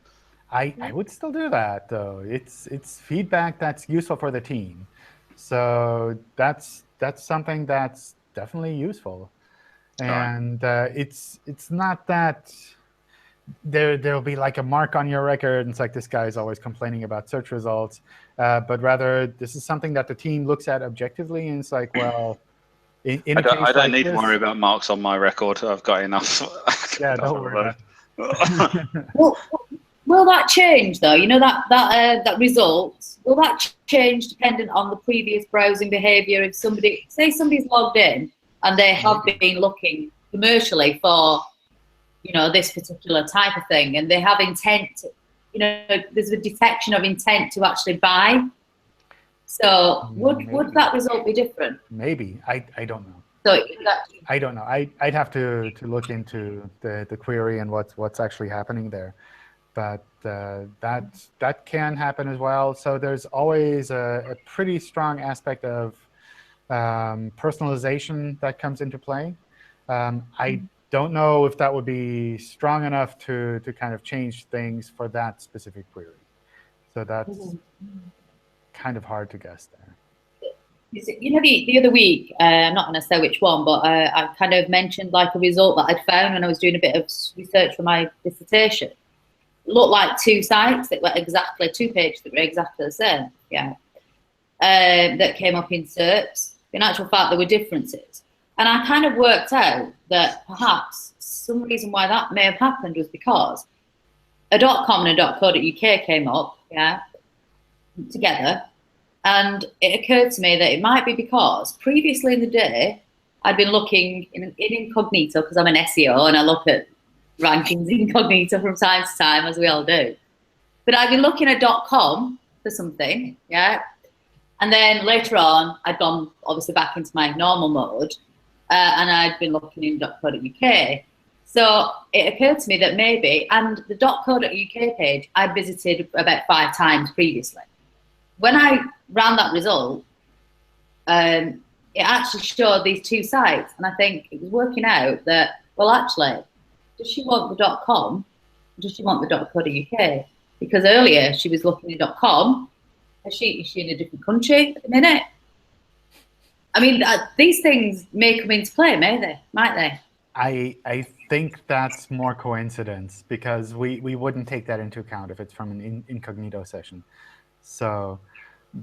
I would still do that, though. It's feedback that's useful for the team. So that's something that's definitely useful. And it's not that there'll be like a mark on your record, and it's like this guy is always complaining about search results, but rather this is something that the team looks at objectively, and it's like, well, I don't need to worry about marks on my record. I've got enough. Yeah, don't worry about it. Will that change, though? You know, that result, will that change dependent on the previous browsing behavior? If somebody's logged in and they have been looking commercially for, you know, this particular type of thing, and they have intent, you know, there's a detection of intent to actually buy. So would that result be different? Maybe. I don't know. So I don't know. I'd have to look into the query and what's actually happening there. but that can happen as well. So there's always a pretty strong aspect of personalization that comes into play. I don't know if that would be strong enough to kind of change things for that specific query. So that's kind of hard to guess there. You know, the other week, I'm not going to say which one, but I kind of mentioned like a result that I'd found when I was doing a bit of research for my dissertation. It looked like two sites that were exactly, 2 pages that were exactly the same, yeah, that came up in SERPs. In actual fact, there were differences. And I kind of worked out that perhaps some reason why that may have happened was because a .com and a .co.uk came up, yeah, together. And it occurred to me that it might be because previously in the day, I'd been looking in incognito, because I'm an SEO and I look at rankings incognito from time to time, as we all do. But I'd been looking at .com for something, yeah. And then later on, I'd gone obviously back into my normal mode, and I'd been looking in .co.uk. So it occurred to me that maybe, and the .co.uk page I'd visited about 5 times previously. When I ran that result, it actually showed these 2 sites, and I think it was working out that, well, actually, does she want the .com, or does she want the .co.uk? Because earlier she was looking at .com. Is she in a different country at the minute? I mean, these things may come into play, might they? I think that's more coincidence, because we wouldn't take that into account if it's from an incognito session. So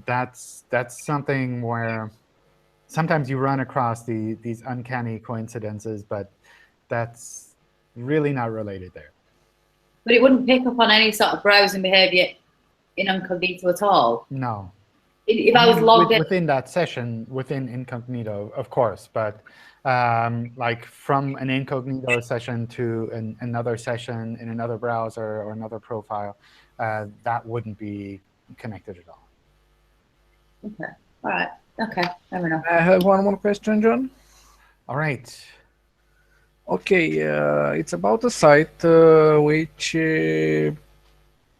that's something where sometimes you run across these uncanny coincidences, but that's really not related there. But it wouldn't pick up on any sort of browsing behavior in incognito at all? No. If I was logged in within that session, within incognito, of course, but like from an incognito session to another session in another browser or another profile, that wouldn't be connected at all. Okay. All right. Okay. Fair enough. I have one more question, John. All right. Okay, it's about a site which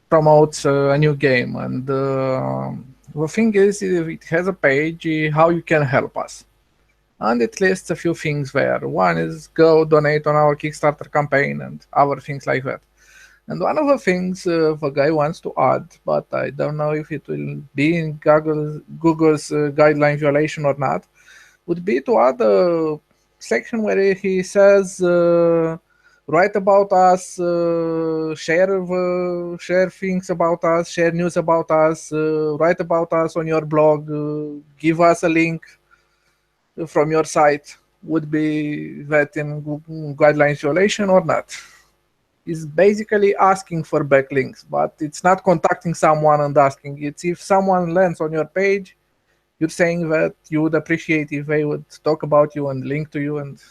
promotes a new game, and the thing is, it has a page how you can help us, and it lists a few things there. One is go donate on our Kickstarter campaign and other things like that. And one of the things the guy wants to add, but I don't know if it will be in Google's guideline violation or not, would be to add a section where he says, write about us, share things about us, share news about us, write about us on your blog, give us a link from your site. Would be that in guidelines violation or not? Is basically asking for backlinks, but it's not contacting someone and asking. It's if someone lands on your page, you're saying that you would appreciate if they would talk about you and link to you, and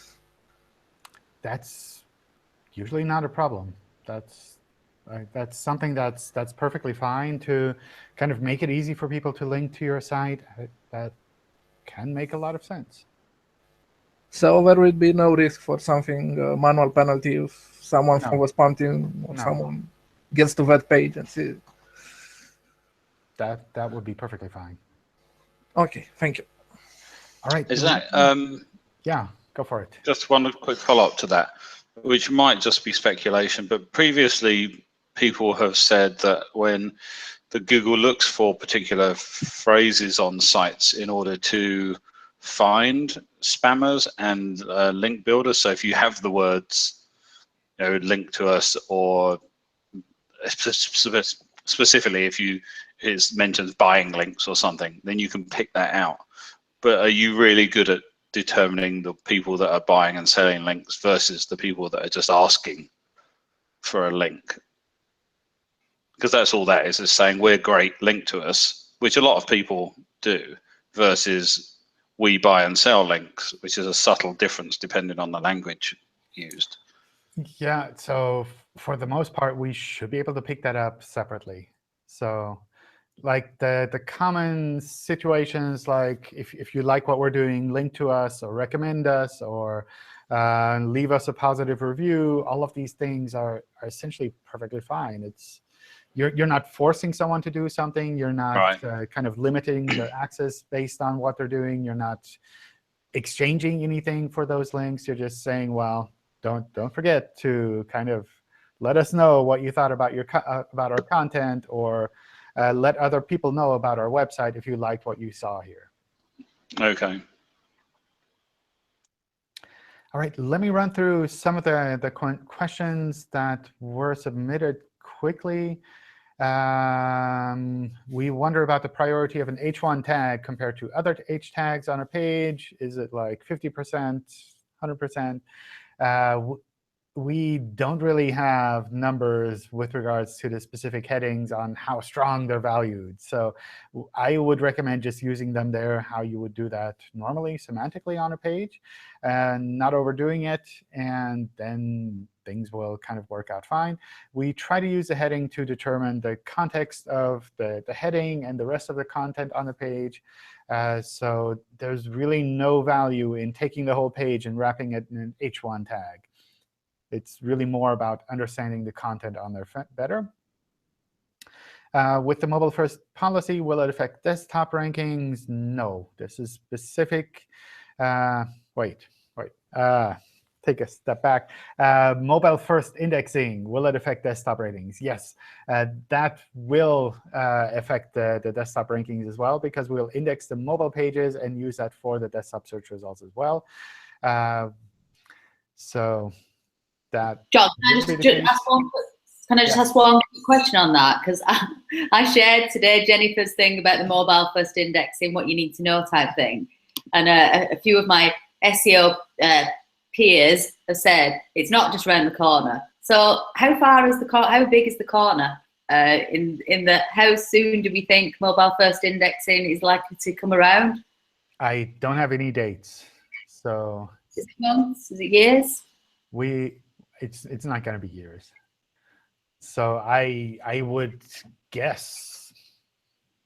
that's usually not a problem. That's something that's perfectly fine to kind of make it easy for people to link to your site. That can make a lot of sense. so there would be no risk for something manual penalty if someone from West team or someone gets to that page and see. That would be perfectly fine. Okay, thank you. All right. Is that yeah, go for it. just one quick follow-up to that, which might just be speculation, but previously people have said that when the Google looks for particular phrases on sites in order to find spammers and link builders, so if you have the words, you know, link to us, or specifically if it mentions buying links or something, then you can pick that out. But are you really good at determining the people that are buying and selling links versus the people that are just asking for a link? Because that's all that is saying we're great, link to us, which a lot of people do, versus we buy and sell links, which is a subtle difference depending on the language used. Yeah, so for the most part, we should be able to pick that up separately. So like the common situations, like if you like what we're doing, link to us or recommend us, or leave us a positive review. All of these things are essentially perfectly fine. You're not forcing someone to do something. You're not kind of limiting their access based on what they're doing. You're not exchanging anything for those links. You're just saying, well, don't forget to kind of let us know what you thought about about our content, or let other people know about our website if you liked what you saw here. OK. All right, let me run through some of the questions that were submitted quickly. We wonder about the priority of an H1 tag compared to other H tags on a page. Is it like 50%, 100%? We don't really have numbers with regards to the specific headings on how strong they're valued. So I would recommend just using them there how you would do that normally, semantically on a page, and not overdoing it. And then things will kind of work out fine. We try to use the heading to determine the context of the heading and the rest of the content on the page. So there's really no value in taking the whole page and wrapping it in an H1 tag. It's really more about understanding the content on there better. With the mobile-first policy, will it affect desktop rankings? No. This is specific. Wait. Take a step back. Mobile-first indexing, will it affect desktop ratings? Yes. That will affect the desktop rankings as well, because we'll index the mobile pages and use that for the desktop search results as well. So that John, can I just ask one question on that? Because I shared today Jennifer's thing about the mobile first indexing, what you need to know type thing. And a few of my SEO peers have said it's not just around the corner. So how big is the corner? How soon do we think mobile first indexing is likely to come around? I don't have any dates. So is it months? Is it years? It's not going to be years. So I would guess,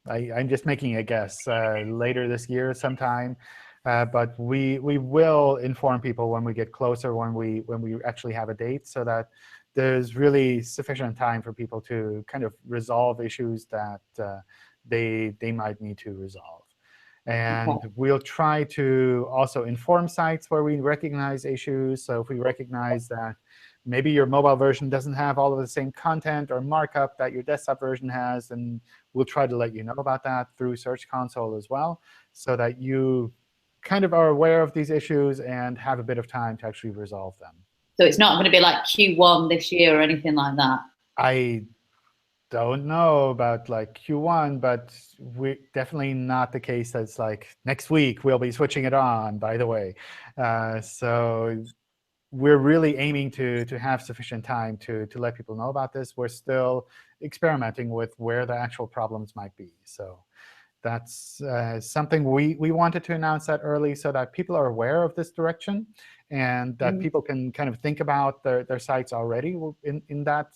I'm just making a guess, later this year sometime. But we will inform people when we get closer, when we actually have a date, so that there's really sufficient time for people to kind of resolve issues that they might need to resolve. And we'll try to also inform sites where we recognize issues. So if we recognize that maybe your mobile version doesn't have all of the same content or markup that your desktop version has, then we'll try to let you know about that through Search Console as well, so that you kind of are aware of these issues and have a bit of time to actually resolve them. So it's not going to be like Q1 this year or anything like that? I don't know about like Q1, but we're definitely not the case that's like next week we'll be switching it on, by the way. So we're really aiming to have sufficient time to let people know about this. We're still experimenting with where the actual problems might be. So that's something we wanted to announce that early, so that people are aware of this direction, and that people can kind of think about their sites already in that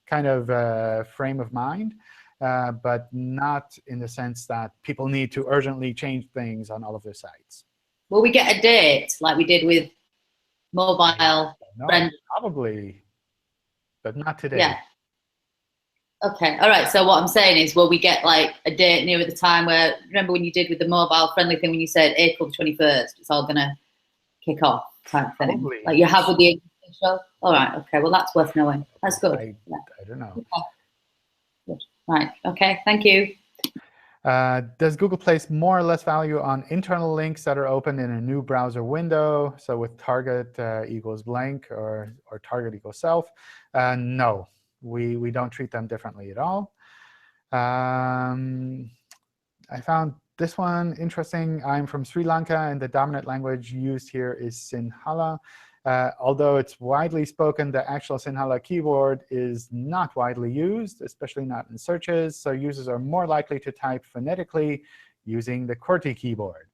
kind of frame of mind, but not in the sense that people need to urgently change things on all of their sites. Will we get a date like we did with mobile? No, probably, but not today. Yeah. OK. All right. So what I'm saying is, will we get like a date nearer the time where, remember when you did with the mobile friendly thing, when you said April 21st, it's all going to kick off type thing? Probably. Like you have with the show? All right. OK. Well, that's worth knowing. That's good. I don't know. Okay. Good. Right. OK. Thank you. Does Google place more or less value on internal links that are open in a new browser window? So with target equals blank or target equals self? No, we don't treat them differently at all. I found this one interesting. I'm from Sri Lanka, and the dominant language used here is Sinhala. Although it's widely spoken, the actual Sinhala keyboard is not widely used, especially not in searches. So users are more likely to type phonetically using the QWERTY keyboard.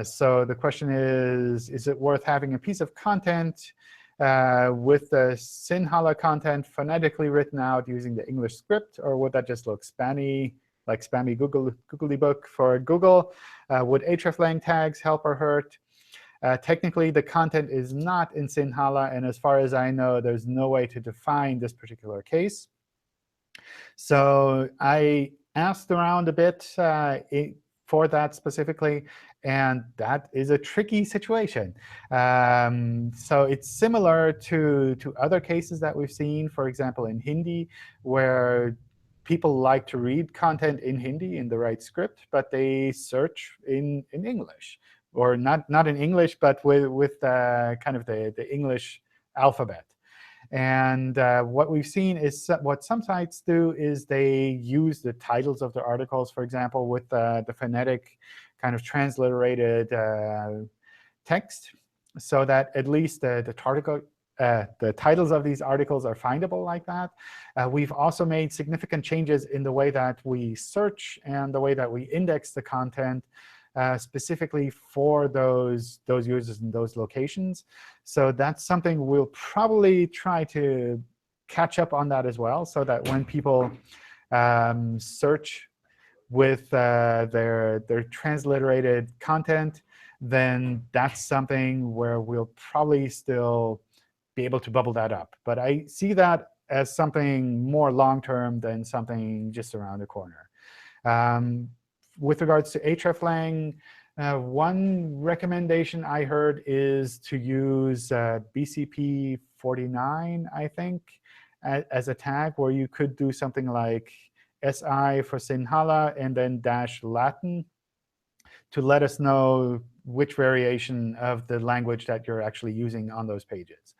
So the question is it worth having a piece of content with the Sinhala content phonetically written out using the English script, or would that just look spammy, like spammy googly book for Google? Would hreflang tags help or hurt? Technically, the content is not in Sinhala, and as far as I know, there's no way to define this particular case. So I asked around a bit for that specifically, and that is a tricky situation. So it's similar to other cases that we've seen, for example, in Hindi, where people like to read content in Hindi in the right script, but they search in English. Or not in English, but with kind of the English alphabet. And what we've seen is what some sites do is they use the titles of the articles, for example, with the phonetic kind of transliterated text, so that at least the titles of these articles are findable like that. We've also made significant changes in the way that we search and the way that we index the content, specifically for those users in those locations. So that's something we'll probably try to catch up on that as well, so that when people search with their transliterated content, then that's something where we'll probably still be able to bubble that up. But I see that as something more long-term than something just around the corner. With regards to hreflang, one recommendation I heard is to use BCP49, I think, as a tag, where you could do something like SI for Sinhala and then -Latin to let us know which variation of the language that you're actually using on those pages.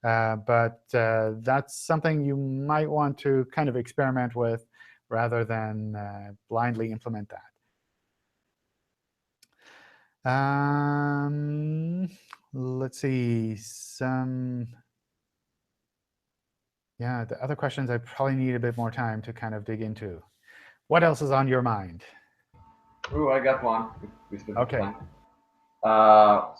But that's something you might want to kind of experiment with rather than blindly implement that. Let's see. Yeah, the other questions I probably need a bit more time to kind of dig into. What else is on your mind? Oh, I got one. OK.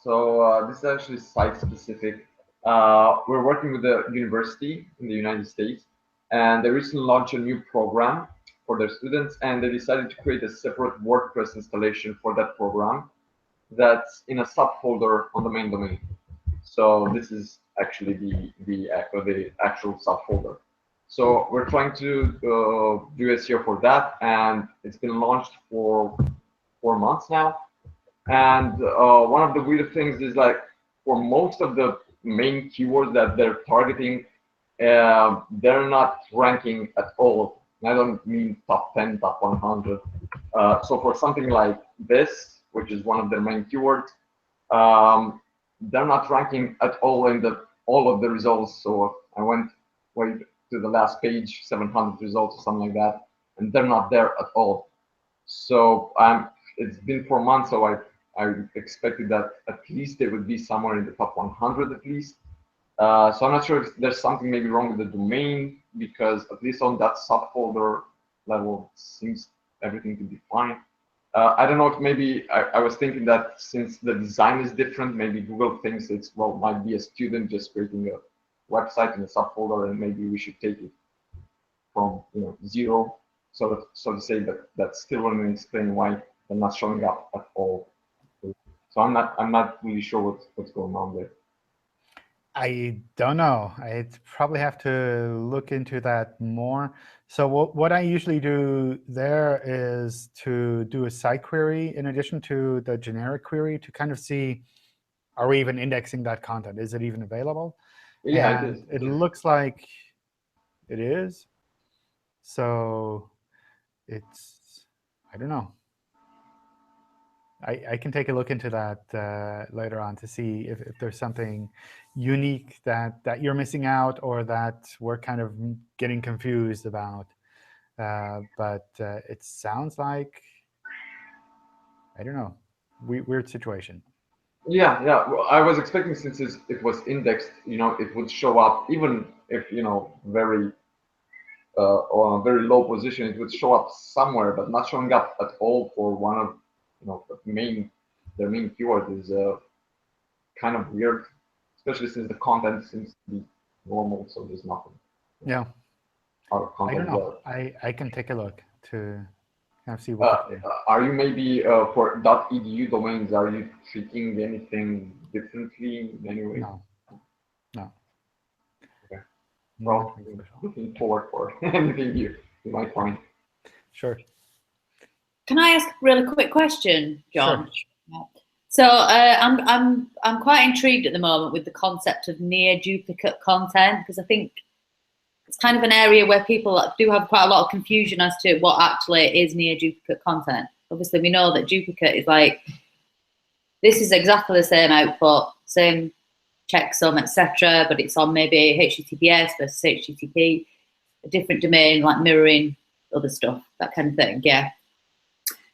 So this is actually site-specific. We're working with a university in the United States, and they recently launched a new program for their students, and they decided to create a separate WordPress installation for that program that's in a subfolder on the main domain. So this is actually the actual subfolder. So we're trying to do SEO for that, and it's been launched for 4 months now. And one of the weird things is, like, for most of the main keywords that they're targeting, they're not ranking at all. And I don't mean top 10, top 100. So for something like this, which is one of their main keywords, they're not ranking at all in all of the results. So I went to the last page, 700 results or something like that, and they're not there at all. So it's been 4 months, so I expected that at least they would be somewhere in the top 100 at least. So I'm not sure if there's something maybe wrong with the domain, because at least on that subfolder level, it seems everything to be fine. I don't know if maybe I was thinking that since the design is different, maybe Google thinks it's, well, might be a student just creating a website in a subfolder, and maybe we should take it from zero, so to say. But that still wouldn't explain why they're not showing up at all. So I'm not really sure what's going on there. I don't know. I'd probably have to look into that more. So what I usually do there is to do a site query in addition to the generic query to kind of see, are we even indexing that content? Is it even available? Yeah, and it is. It looks like it is. So it's, I don't know. I can take a look into that later on to see if there's something unique that you're missing out, or that we're kind of getting confused about. But it sounds like, I don't know, weird situation. Yeah. Well, I was expecting, since it was indexed, it would show up, even if very on a very low position, it would show up somewhere, but not showing up at all for one of their main keyword is kind of weird, especially since the content seems to be normal, so there's nothing. Yeah. Out of I don't content know. there. I can take a look to kind of see what to do. Are you maybe for .edu domains? Are you treating anything differently in any way? No. Okay. Not Well, really at all. looking forward for anything you might find. Sure. Can I ask a really quick question, John? Sure. So I'm quite intrigued at the moment with the concept of near duplicate content, because I think it's kind of an area where people do have quite a lot of confusion as to what actually is near duplicate content. Obviously, we know that duplicate is like, this is exactly the same output, same checksum, etc., but it's on maybe HTTPS versus HTTP, a different domain, like mirroring other stuff, that kind of thing. Yeah.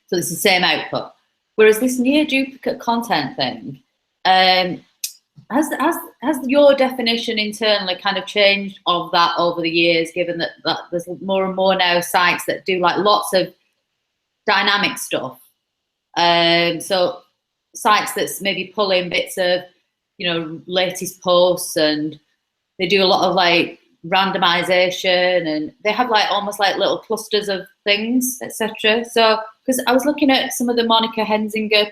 So it's the same output. Whereas this near duplicate content thing, has your definition internally kind of changed of that over the years, given that there's more and more now sites that do like lots of dynamic stuff? So sites that's maybe pulling bits of, latest posts, and they do a lot of like randomization, and they have like almost like little clusters of things, etc. So, because I was looking at some of the Monica Hensinger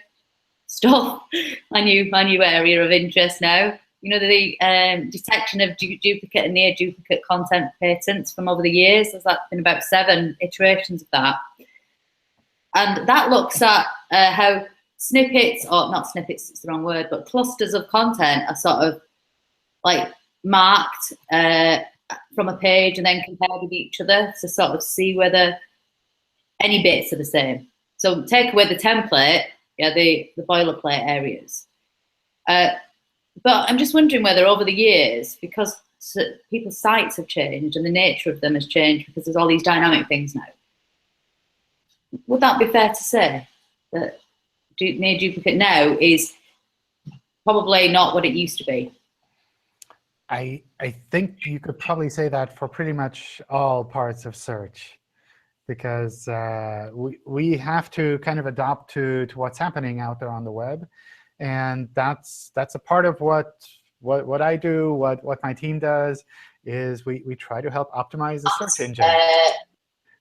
stuff, my new area of interest now. The detection of duplicate and near duplicate content patents from over the years. There's like been about 7 iterations of that, and that looks at how snippets, or not snippets, it's the wrong word, but clusters of content are sort of like marked from a page and then compared with each other to sort of see whether any bits are the same. So take away the template, the boilerplate areas. But I'm just wondering whether over the years, because people's sites have changed and the nature of them has changed because there's all these dynamic things now, would that be fair to say that near duplicate now is probably not what it used to be? I think you could probably say that for pretty much all parts of search, because we have to kind of adapt to what's happening out there on the web, and that's a part of what I do, what my team does, is we try to help optimize the search engine.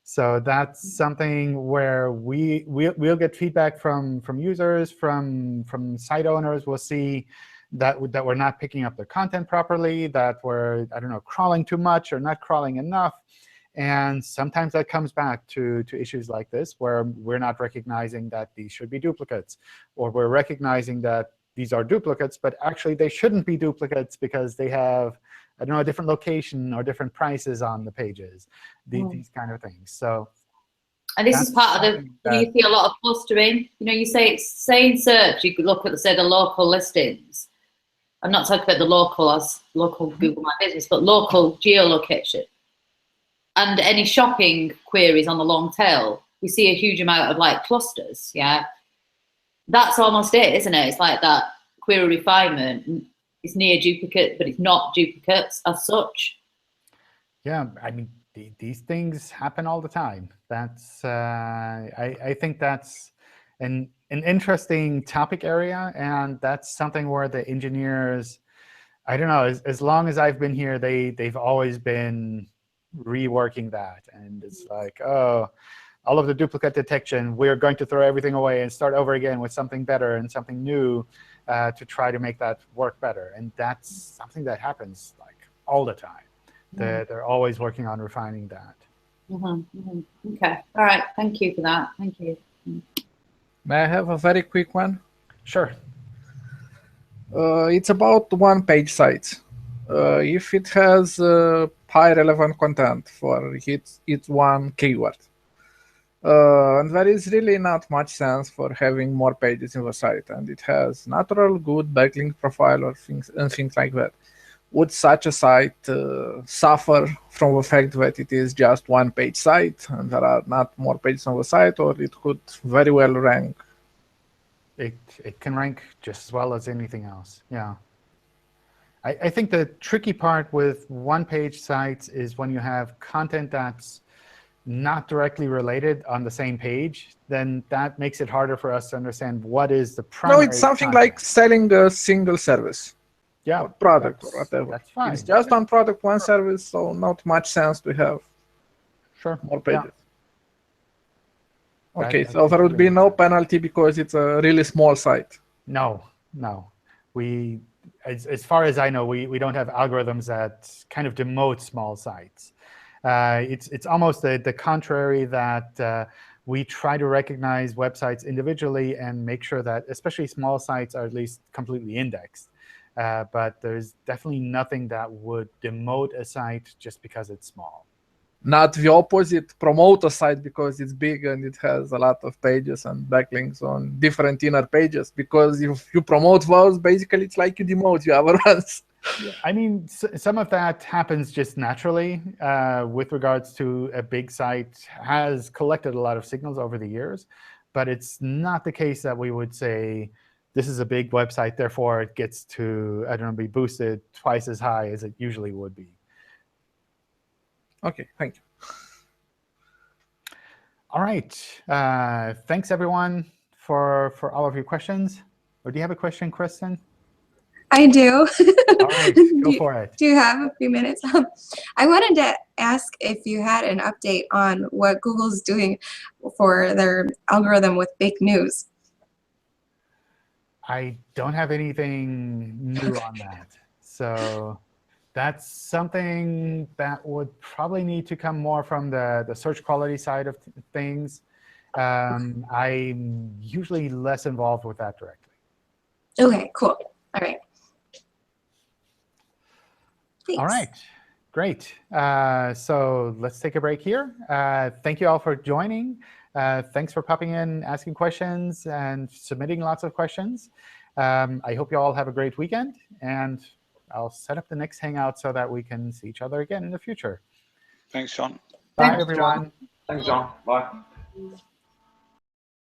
So that's something where we'll get feedback from users, from site owners. We'll see that we're not picking up their content properly, that we're, I don't know, crawling too much or not crawling enough. And sometimes that comes back to issues like this, where we're not recognizing that these should be duplicates, or we're recognizing that these are duplicates, but actually they shouldn't be duplicates because they have, I don't know, a different location or different prices on the pages, these kind of things. So, and this is part of the, you see a lot of clustering. You say in search, you could look at, say, the local listings. I'm not talking about the local as local Google My Business, but local geolocation. And any shopping queries on the long tail, we see a huge amount of like clusters, yeah? That's almost it, isn't it? It's like that query refinement. It's near duplicate, but it's not duplicates as such. Yeah, I mean, these things happen all the time. That's I think that's an interesting topic area, and that's something where the engineers, I don't know, as long as I've been here, they've always been reworking that. And it's like, oh, all of the duplicate detection, we're going to throw everything away and start over again with something better and something new to try to make that work better. And that's something that happens like all the time. They're always working on refining that. OK. All right. Thank you for that. Thank you. May I have a very quick one? Sure. It's about one-page sites. If it has high relevant content for its one keyword, and there is really not much sense for having more pages in the site, and it has natural good backlink profile or things like that. Would such a site suffer from the fact that it is just one-page site and there are not more pages on the site, or it could very well rank? It can rank just as well as anything else, yeah. I think the tricky part with one-page sites is when you have content that's not directly related on the same page, then that makes it harder for us to understand what is the primary. No, it's something like selling a single service. Yeah, or product or whatever. That's fine. It's just one product, one service, so not much sense to have sure more pages. Okay, so there would be no penalty because it's a really small site. No. We, as far as I know, we don't have algorithms that kind of demote small sites. It's almost the contrary, that we try to recognize websites individually and make sure that especially small sites are at least completely indexed. But there's definitely nothing that would demote a site just because it's small. Not the opposite, promote a site because it's big and it has a lot of pages and backlinks on different inner pages. Because if you promote those, basically it's like you demote your other ones. I mean, some of that happens just naturally with regards to a big site has collected a lot of signals over the years. But it's not the case that we would say, this is a big website, therefore it gets to, I don't know, be boosted twice as high as it usually would be. Okay, thank you. All right. Thanks, everyone, for all of your questions. Or do you have a question, Kristen? I do. All right, go for it. Do you have a few minutes? I wanted to ask if you had an update on what Google's doing for their algorithm with fake news. I don't have anything new on that. So that's something that would probably need to come more from the search quality side of things. I'm usually less involved with that directly. Okay, cool. All right. Thanks. All right, great. So let's take a break here. Thank you all for joining. Thanks for popping in, asking questions, and submitting lots of questions. I hope you all have a great weekend. And I'll set up the next Hangout so that we can see each other again in the future. Thanks, John. Bye, Thanks, everyone. John. Thanks, John. Bye.